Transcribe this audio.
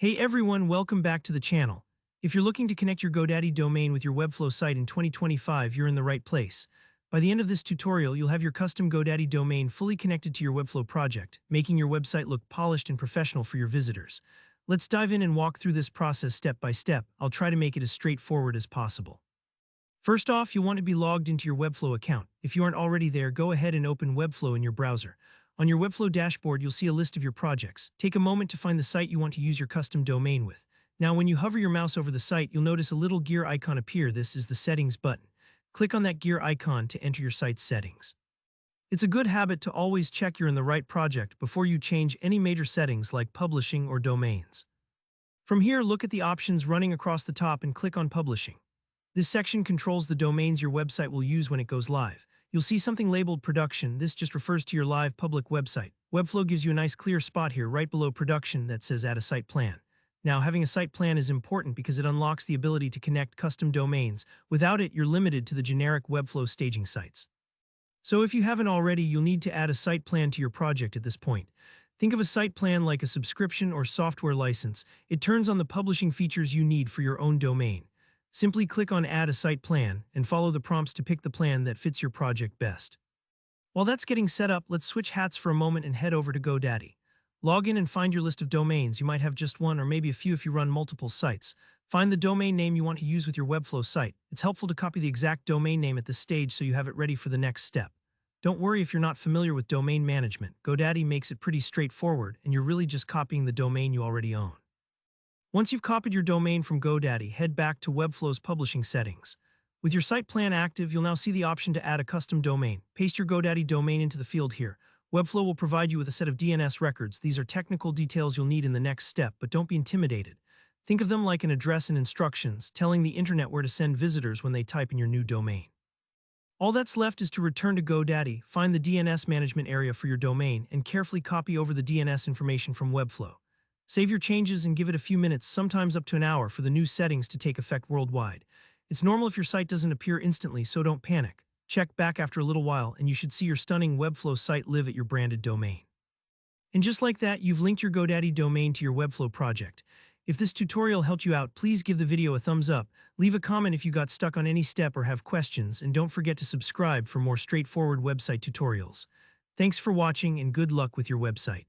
Hey everyone, welcome back to the channel. If you're looking to connect your Godaddy domain with your Webflow site in 2025, you're in the right place. By the end of this tutorial, you'll have your custom Godaddy domain fully connected to your Webflow project, making your website look polished and professional for your visitors. Let's dive in and walk through this process step by step. I'll try to make it as straightforward as possible. First off, you'll want to be logged into your Webflow account. If you aren't already there, go ahead and open Webflow in your browser. On your Webflow dashboard, you'll see a list of your projects. Take a moment to find the site you want to use your custom domain with. Now, when you hover your mouse over the site, you'll notice a little gear icon appear. This is the Settings button. Click on that gear icon to enter your site's settings. It's a good habit to always check you're in the right project before you change any major settings like publishing or domains. From here, look at the options running across the top and click on Publishing. This section controls the domains your website will use when it goes live. You'll see something labeled Production. This just refers to your live public website. Webflow gives you a nice clear spot here right below Production that says Add a Site Plan. Now, having a site plan is important because it unlocks the ability to connect custom domains. Without it, you're limited to the generic Webflow staging sites. So if you haven't already, you'll need to add a site plan to your project at this point. Think of a site plan like a subscription or software license. It turns on the publishing features you need for your own domain. Simply click on Add a Site Plan and follow the prompts to pick the plan that fits your project best. While that's getting set up, let's switch hats for a moment and head over to Godaddy. Log in and find your list of domains. You might have just one or maybe a few if you run multiple sites. Find the domain name you want to use with your Webflow site. It's helpful to copy the exact domain name at this stage so you have it ready for the next step. Don't worry if you're not familiar with domain management. Godaddy makes it pretty straightforward, and you're really just copying the domain you already own. Once you've copied your domain from Godaddy, head back to Webflow's publishing settings. With your site plan active, you'll now see the option to add a custom domain. Paste your Godaddy domain into the field here. Webflow will provide you with a set of DNS records. These are technical details you'll need in the next step, but don't be intimidated. Think of them like an address and instructions, telling the internet where to send visitors when they type in your new domain. All that's left is to return to Godaddy, find the DNS management area for your domain, and carefully copy over the DNS information from Webflow. Save your changes and give it a few minutes, sometimes up to an hour, for the new settings to take effect worldwide. It's normal if your site doesn't appear instantly, so don't panic. Check back after a little while, and you should see your stunning Webflow site live at your branded domain. And just like that, you've linked your Godaddy domain to your Webflow project. If this tutorial helped you out, please give the video a thumbs up, leave a comment if you got stuck on any step or have questions, and don't forget to subscribe for more straightforward website tutorials. Thanks for watching and good luck with your website.